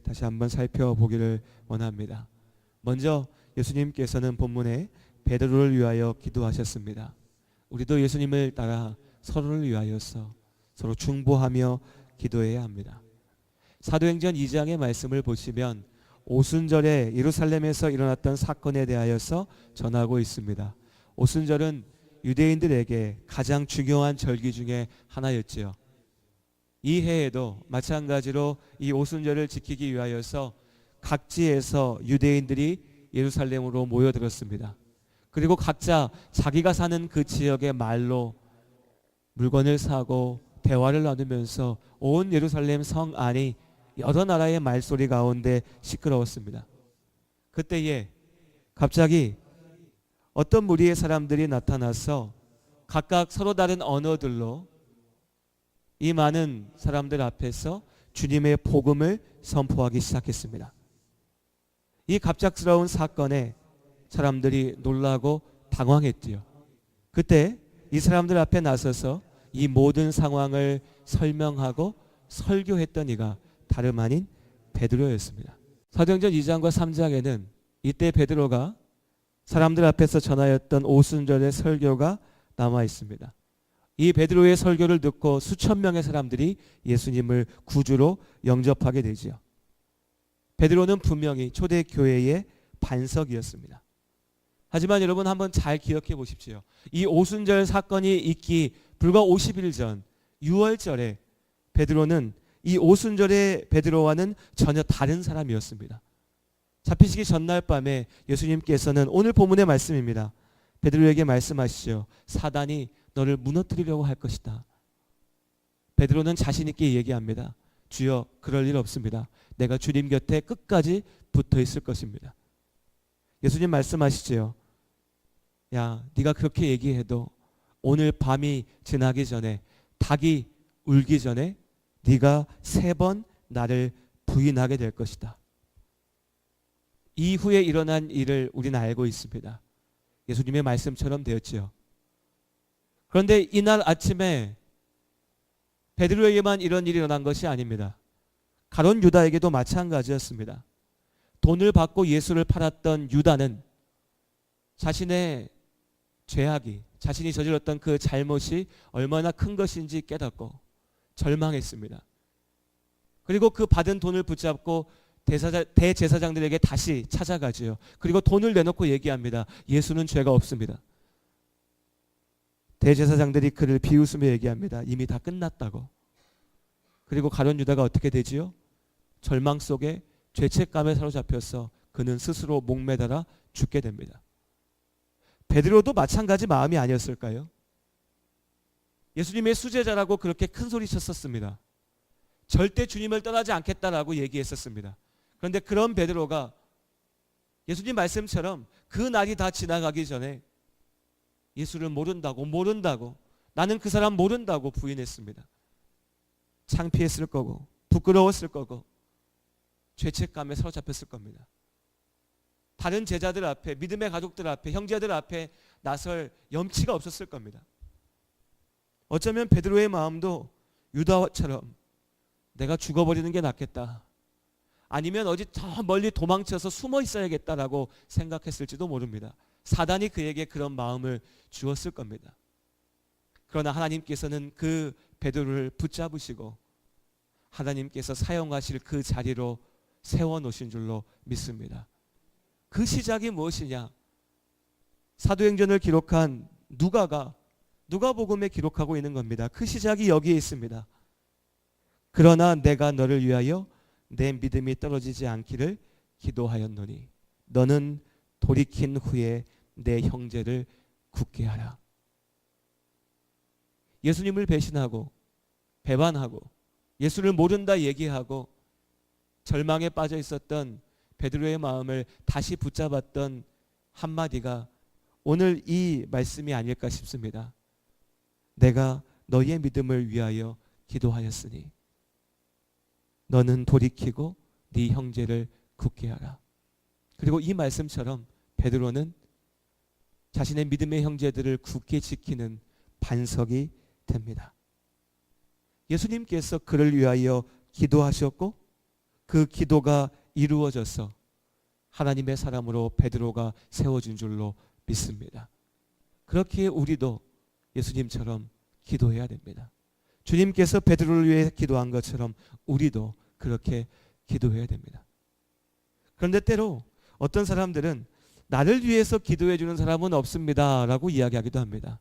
다시 한번 살펴보기를 원합니다. 먼저 예수님께서는 본문에 베드로를 위하여 기도하셨습니다. 우리도 예수님을 따라 서로를 위하여서 서로 중보하며 기도해야 합니다. 사도행전 2장의 말씀을 보시면 오순절에 예루살렘에서 일어났던 사건에 대하여서 전하고 있습니다. 오순절은 유대인들에게 가장 중요한 절기 중에 하나였지요. 이 해에도 마찬가지로 이 오순절을 지키기 위하여서 각지에서 유대인들이 예루살렘으로 모여들었습니다. 그리고 각자 자기가 사는 그 지역의 말로 물건을 사고 대화를 나누면서 온 예루살렘 성 안이 여러 나라의 말소리 가운데 시끄러웠습니다. 그때에 갑자기 어떤 무리의 사람들이 나타나서 각각 서로 다른 언어들로 이 많은 사람들 앞에서 주님의 복음을 선포하기 시작했습니다. 이 갑작스러운 사건에 사람들이 놀라고 당황했지요. 그때 이 사람들 앞에 나서서 이 모든 상황을 설명하고 설교했던 이가 다름 아닌 베드로였습니다. 사도행전 2장과 3장에는 이때 베드로가 사람들 앞에서 전하였던 오순절의 설교가 남아 있습니다. 이 베드로의 설교를 듣고 수천 명의 사람들이 예수님을 구주로 영접하게 되지요. 베드로는 분명히 초대교회의 반석이었습니다. 하지만 여러분 한번 잘 기억해 보십시오. 이 오순절 사건이 있기 불과 50일 전 6월절에 베드로는 이 오순절의 베드로와는 전혀 다른 사람이었습니다. 잡히시기 전날 밤에 예수님께서는 오늘 본문의 말씀입니다. 베드로에게 말씀하시죠. 사단이 너를 무너뜨리려고 할 것이다. 베드로는 자신 있게 얘기합니다. 주여, 그럴 일 없습니다. 내가 주님 곁에 끝까지 붙어 있을 것입니다. 예수님 말씀하시죠. 야, 네가 그렇게 얘기해도 오늘 밤이 지나기 전에, 닭이 울기 전에 네가 3번 나를 부인하게 될 것이다. 이후에 일어난 일을 우리는 알고 있습니다. 예수님의 말씀처럼 되었지요. 그런데 이날 아침에 베드로에게만 이런 일이 일어난 것이 아닙니다. 가룟 유다에게도 마찬가지였습니다. 돈을 받고 예수를 팔았던 유다는 자신의 죄악이, 자신이 저질렀던 그 잘못이 얼마나 큰 것인지 깨닫고 절망했습니다. 그리고 그 받은 돈을 붙잡고 대제사장들에게 다시 찾아가지요. 그리고 돈을 내놓고 얘기합니다. 예수는 죄가 없습니다. 대제사장들이 그를 비웃으며 얘기합니다. 이미 다 끝났다고. 그리고 가룟 유다가 어떻게 되지요? 절망 속에 죄책감에 사로잡혀서 그는 스스로 목매달아 죽게 됩니다. 베드로도 마찬가지 마음이 아니었을까요? 예수님의 수제자라고 그렇게 큰 소리 쳤었습니다. 절대 주님을 떠나지 않겠다라고 얘기했었습니다. 그런데 그런 베드로가 예수님 말씀처럼 그 날이 다 지나가기 전에 예수를 모른다고 나는 그 사람 모른다고 부인했습니다. 창피했을 거고 부끄러웠을 거고 죄책감에 사로잡혔을 겁니다. 다른 제자들 앞에, 믿음의 가족들 앞에, 형제들 앞에 나설 염치가 없었을 겁니다. 어쩌면 베드로의 마음도 유다처럼 내가 죽어버리는 게 낫겠다, 아니면 어디 저 멀리 도망쳐서 숨어 있어야겠다라고 생각했을지도 모릅니다. 사단이 그에게 그런 마음을 주었을 겁니다. 그러나 하나님께서는 그 베드로를 붙잡으시고 하나님께서 사용하실 그 자리로 세워놓으신 줄로 믿습니다. 그 시작이 무엇이냐? 사도행전을 기록한 누가복음에 기록하고 있는 겁니다. 그 시작이 여기에 있습니다. 그러나 내가 너를 위하여 내 믿음이 떨어지지 않기를 기도하였노니 너는 돌이킨 후에 내 형제를 굳게 하라. 예수님을 배신하고 배반하고 예수를 모른다 얘기하고 절망에 빠져 있었던 베드로의 마음을 다시 붙잡았던 한마디가 오늘 이 말씀이 아닐까 싶습니다. 내가 너희의 믿음을 위하여 기도하였으니 너는 돌이키고 네 형제를 굳게 하라. 그리고 이 말씀처럼 베드로는 자신의 믿음의 형제들을 굳게 지키는 반석이 됩니다. 예수님께서 그를 위하여 기도하셨고 그 기도가 이루어져서 하나님의 사람으로 베드로가 세워진 줄로 믿습니다. 그렇게 우리도 예수님처럼 기도해야 됩니다. 주님께서 베드로를 위해 기도한 것처럼 우리도 그렇게 기도해야 됩니다. 그런데 때로 어떤 사람들은 나를 위해서 기도해 주는 사람은 없습니다 라고 이야기하기도 합니다.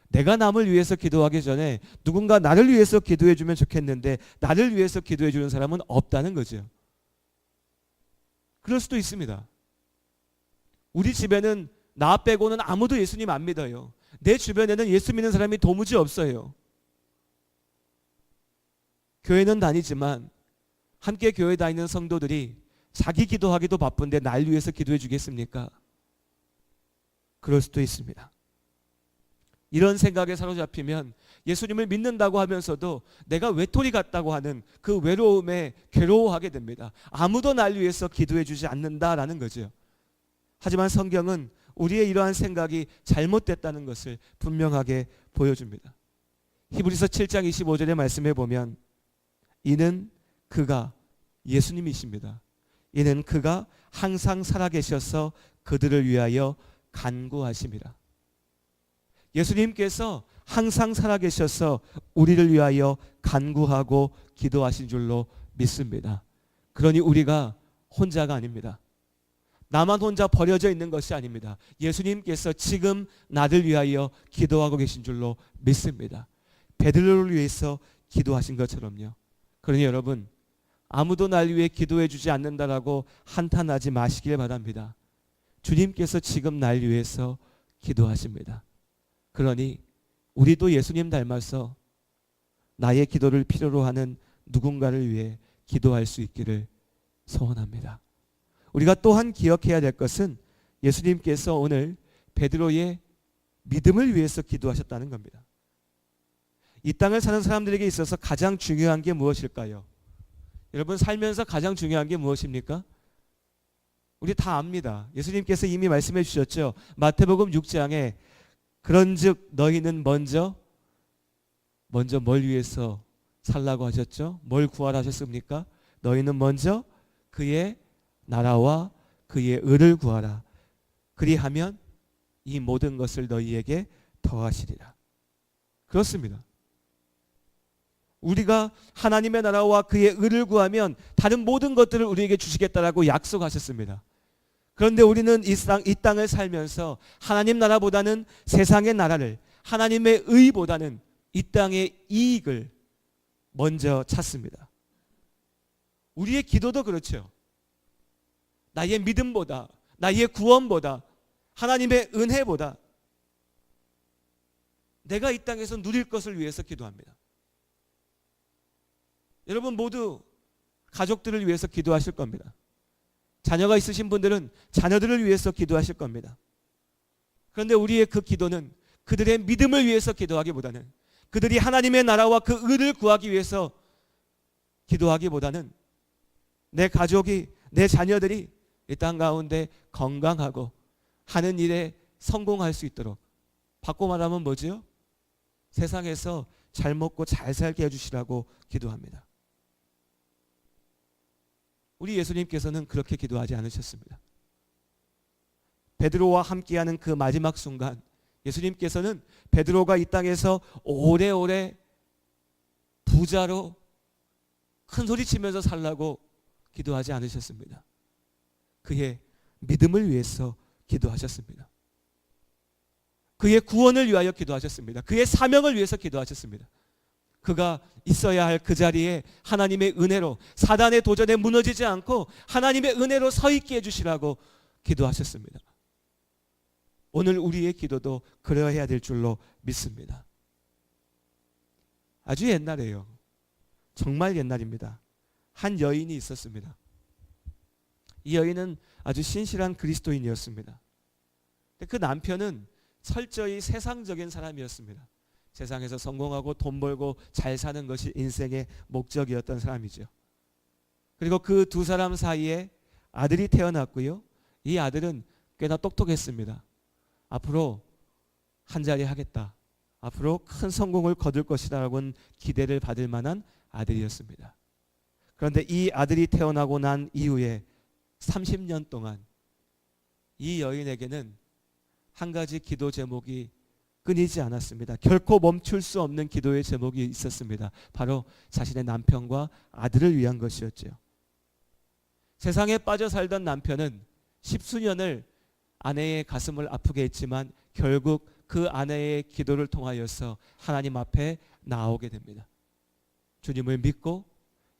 내가 남을 위해서 기도하기 전에 누군가 나를 위해서 기도해 주면 좋겠는데 나를 위해서 기도해 주는 사람은 없다는 거죠. 그럴 수도 있습니다. 우리 집에는 나 빼고는 아무도 예수님 안 믿어요. 내 주변에는 예수 믿는 사람이 도무지 없어요. 교회는 다니지만 함께 교회 다니는 성도들이 자기 기도하기도 바쁜데 날 위해서 기도해 주겠습니까? 그럴 수도 있습니다. 이런 생각에 사로잡히면 예수님을 믿는다고 하면서도 내가 외톨이 같다고 하는 그 외로움에 괴로워하게 됩니다. 아무도 날 위해서 기도해 주지 않는다라는 거죠. 하지만 성경은 우리의 이러한 생각이 잘못됐다는 것을 분명하게 보여줍니다. 히브리서 7장 25절의 말씀에 보면 이는 그가 예수님이십니다. 이는 그가 항상 살아계셔서 그들을 위하여 간구하심이라. 예수님께서 항상 살아계셔서 우리를 위하여 간구하고 기도하신 줄로 믿습니다. 그러니 우리가 혼자가 아닙니다. 나만 혼자 버려져 있는 것이 아닙니다. 예수님께서 지금 나를 위하여 기도하고 계신 줄로 믿습니다. 베드로를 위해서 기도하신 것처럼요. 그러니 여러분, 아무도 날 위해 기도해 주지 않는다라고 한탄하지 마시길 바랍니다. 주님께서 지금 날 위해서 기도하십니다. 그러니 우리도 예수님 닮아서 나의 기도를 필요로 하는 누군가를 위해 기도할 수 있기를 소원합니다. 우리가 또한 기억해야 될 것은 예수님께서 오늘 베드로의 믿음을 위해서 기도하셨다는 겁니다. 이 땅을 사는 사람들에게 있어서 가장 중요한 게 무엇일까요? 여러분, 살면서 가장 중요한 게 무엇입니까? 우리 다 압니다. 예수님께서 이미 말씀해 주셨죠. 마태복음 6장에 그런즉 너희는 먼저 뭘 위해서 살라고 하셨죠? 뭘 구하라 하셨습니까? 너희는 먼저 그의 나라와 그의 의를 구하라. 그리하면 이 모든 것을 너희에게 더하시리라. 그렇습니다. 우리가 하나님의 나라와 그의 의를 구하면 다른 모든 것들을 우리에게 주시겠다라고 약속하셨습니다. 그런데 우리는 이 땅을 살면서 하나님 나라보다는 세상의 나라를, 하나님의 의보다는 이 땅의 이익을 먼저 찾습니다. 우리의 기도도 그렇죠. 나의 믿음보다, 나의 구원보다, 하나님의 은혜보다 내가 이 땅에서 누릴 것을 위해서 기도합니다. 여러분 모두 가족들을 위해서 기도하실 겁니다. 자녀가 있으신 분들은 자녀들을 위해서 기도하실 겁니다. 그런데 우리의 그 기도는 그들의 믿음을 위해서 기도하기보다는, 그들이 하나님의 나라와 그 의를 구하기 위해서 기도하기보다는 내 가족이, 내 자녀들이 이 땅 가운데 건강하고 하는 일에 성공할 수 있도록, 바꿔 말하면 뭐지요? 세상에서 잘 먹고 잘 살게 해주시라고 기도합니다. 우리 예수님께서는 그렇게 기도하지 않으셨습니다. 베드로와 함께하는 그 마지막 순간 예수님께서는 베드로가 이 땅에서 오래오래 부자로 큰 소리 치면서 살라고 기도하지 않으셨습니다. 그의 믿음을 위해서 기도하셨습니다. 그의 구원을 위하여 기도하셨습니다. 그의 사명을 위해서 기도하셨습니다. 그가 있어야 할 그 자리에 하나님의 은혜로, 사단의 도전에 무너지지 않고 하나님의 은혜로 서 있게 해주시라고 기도하셨습니다. 오늘 우리의 기도도 그러해야 될 줄로 믿습니다. 아주 옛날에요. 정말 옛날입니다. 한 여인이 있었습니다. 이 여인은 아주 신실한 그리스도인이었습니다. 그 남편은 철저히 세상적인 사람이었습니다. 세상에서 성공하고 돈 벌고 잘 사는 것이 인생의 목적이었던 사람이죠. 그리고 그 두 사람 사이에 아들이 태어났고요. 이 아들은 꽤나 똑똑했습니다. 앞으로 한 자리 하겠다, 앞으로 큰 성공을 거둘 것이라고는 기대를 받을 만한 아들이었습니다. 그런데 이 아들이 태어나고 난 이후에 30년 동안 이 여인에게는 한 가지 기도 제목이 끊이지 않았습니다. 결코 멈출 수 없는 기도의 제목이 있었습니다. 바로 자신의 남편과 아들을 위한 것이었죠. 세상에 빠져 살던 남편은 십수년을 아내의 가슴을 아프게 했지만 결국 그 아내의 기도를 통하여서 하나님 앞에 나오게 됩니다. 주님을 믿고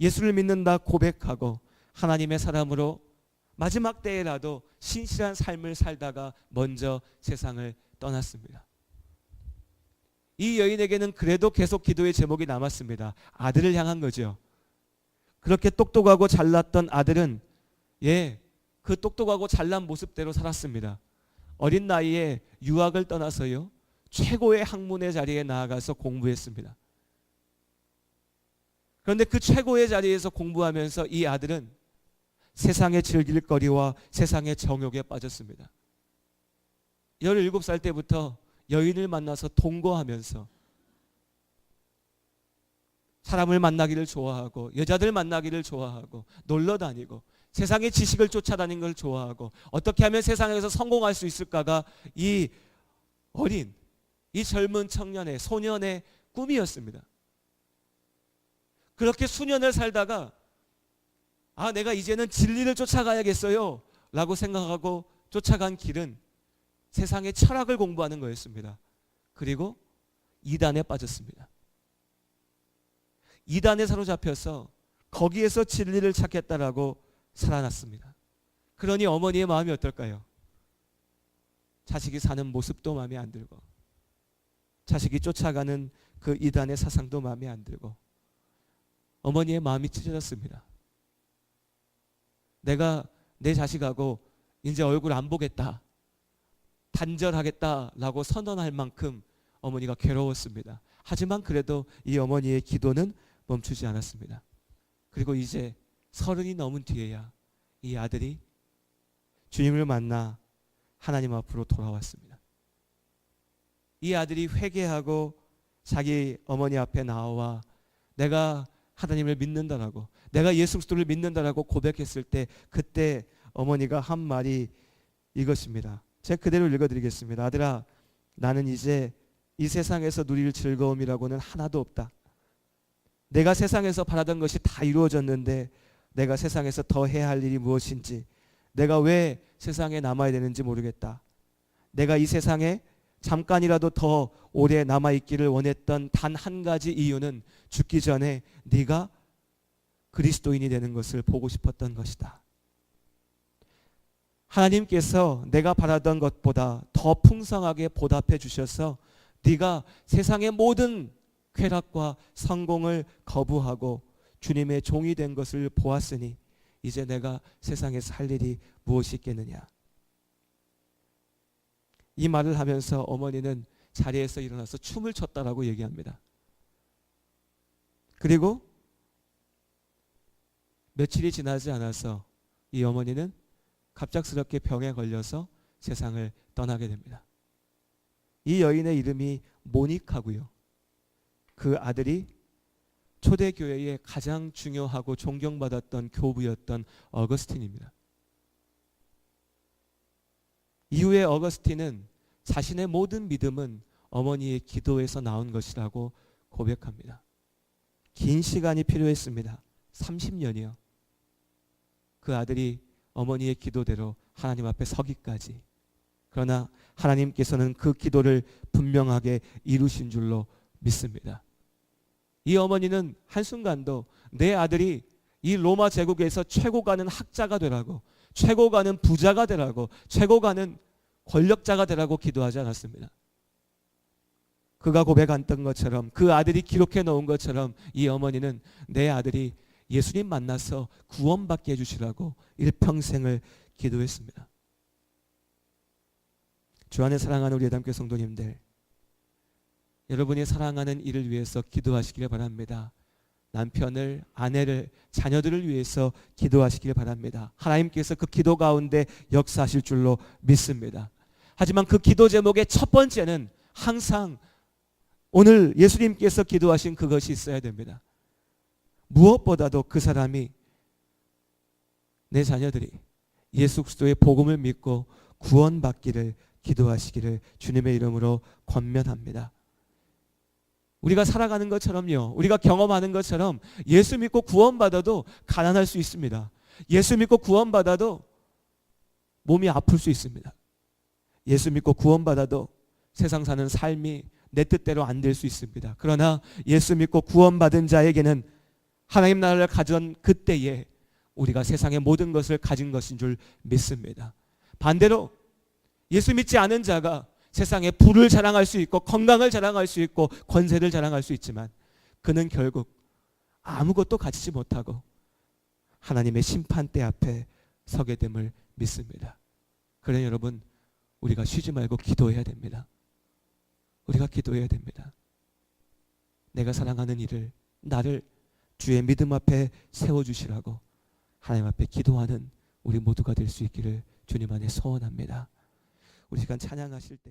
예수를 믿는다 고백하고 하나님의 사람으로 마지막 때에라도 신실한 삶을 살다가 먼저 세상을 떠났습니다. 이 여인에게는 그래도 계속 기도의 제목이 남았습니다. 아들을 향한 거죠. 그렇게 똑똑하고 잘났던 아들은 그 똑똑하고 잘난 모습대로 살았습니다. 어린 나이에 유학을 떠나서요, 최고의 학문의 자리에 나아가서 공부했습니다. 그런데 그 최고의 자리에서 공부하면서 이 아들은 세상의 즐길거리와 세상의 정욕에 빠졌습니다. 17살 때부터 여인을 만나서 동거하면서 사람을 만나기를 좋아하고 여자들 만나기를 좋아하고 놀러 다니고 세상의 지식을 쫓아다니는 걸 좋아하고 어떻게 하면 세상에서 성공할 수 있을까가 이 어린, 이 젊은 청년의, 소년의 꿈이었습니다. 그렇게 수년을 살다가 내가 이제는 진리를 쫓아가야겠어요 라고 생각하고 쫓아간 길은 세상의 철학을 공부하는 거였습니다. 그리고 이단에 빠졌습니다. 이단에 사로잡혀서 거기에서 진리를 찾겠다라고 살아났습니다. 그러니 어머니의 마음이 어떨까요? 자식이 사는 모습도 마음에 안 들고 자식이 쫓아가는 그 이단의 사상도 마음에 안 들고 어머니의 마음이 찢어졌습니다. 내가 내 자식하고 이제 얼굴 안 보겠다, 단절하겠다라고 선언할 만큼 어머니가 괴로웠습니다. 하지만 그래도 이 어머니의 기도는 멈추지 않았습니다. 그리고 이제 30이 넘은 뒤에야 이 아들이 주님을 만나 하나님 앞으로 돌아왔습니다. 이 아들이 회개하고 자기 어머니 앞에 나와 내가 하나님을 믿는다라고, 내가 예수 그리스도를 믿는다라고 고백했을 때 그때 어머니가 한 말이 이것입니다. 제가 그대로 읽어드리겠습니다. 아들아, 나는 이제 이 세상에서 누릴 즐거움이라고는 하나도 없다. 내가 세상에서 바라던 것이 다 이루어졌는데 내가 세상에서 더 해야 할 일이 무엇인지, 내가 왜 세상에 남아야 되는지 모르겠다. 내가 이 세상에 잠깐이라도 더 오래 남아있기를 원했던 단 한 가지 이유는 죽기 전에 네가 그리스도인이 되는 것을 보고 싶었던 것이다. 하나님께서 내가 바라던 것보다 더 풍성하게 보답해 주셔서 네가 세상의 모든 쾌락과 성공을 거부하고 주님의 종이 된 것을 보았으니 이제 내가 세상에서 할 일이 무엇이 있겠느냐. 이 말을 하면서 어머니는 자리에서 일어나서 춤을 췄다라고 얘기합니다. 그리고 며칠이 지나지 않아서 이 어머니는 갑작스럽게 병에 걸려서 세상을 떠나게 됩니다. 이 여인의 이름이 모닉하고요. 그 아들이 초대교회의 가장 중요하고 존경받았던 교부였던 어거스틴입니다. 이후에 어거스틴은 자신의 모든 믿음은 어머니의 기도에서 나온 것이라고 고백합니다. 긴 시간이 필요했습니다. 30년이요. 그 아들이 어머니의 기도대로 하나님 앞에 서기까지. 그러나 하나님께서는 그 기도를 분명하게 이루신 줄로 믿습니다. 이 어머니는 한순간도 내 아들이 이 로마 제국에서 최고 가는 학자가 되라고, 최고 가는 부자가 되라고, 최고 가는 권력자가 되라고 기도하지 않았습니다. 그가 고백했던 것처럼, 그 아들이 기록해 놓은 것처럼 이 어머니는 내 아들이 예수님 만나서 구원받게 해주시라고 일평생을 기도했습니다. 주 안에 사랑하는 우리 예담교회 성도님들, 여러분이 사랑하는 이를 위해서 기도하시기를 바랍니다. 남편을, 아내를, 자녀들을 위해서 기도하시기를 바랍니다. 하나님께서 그 기도 가운데 역사하실 줄로 믿습니다. 하지만 그 기도 제목의 첫 번째는 항상 오늘 예수님께서 기도하신 그것이 있어야 됩니다. 무엇보다도 그 사람이, 내 자녀들이 예수 그리스도의 복음을 믿고 구원받기를 기도하시기를 주님의 이름으로 권면합니다. 우리가 살아가는 것처럼요, 우리가 경험하는 것처럼 예수 믿고 구원받아도 가난할 수 있습니다. 예수 믿고 구원받아도 몸이 아플 수 있습니다. 예수 믿고 구원받아도 세상 사는 삶이 내 뜻대로 안 될 수 있습니다. 그러나 예수 믿고 구원받은 자에게는 하나님 나라를 가진 그때에 우리가 세상의 모든 것을 가진 것인 줄 믿습니다. 반대로 예수 믿지 않은 자가 세상에 부를 자랑할 수 있고 건강을 자랑할 수 있고 권세를 자랑할 수 있지만 그는 결국 아무것도 가지지 못하고 하나님의 심판대 앞에 서게 됨을 믿습니다. 그러니 여러분, 우리가 쉬지 말고 기도해야 됩니다. 우리가 기도해야 됩니다. 내가 사랑하는 이를, 나를 주의 믿음 앞에 세워주시라고 하나님 앞에 기도하는 우리 모두가 될 수 있기를 주님 안에 소원합니다. 우리 시간 찬양하실 때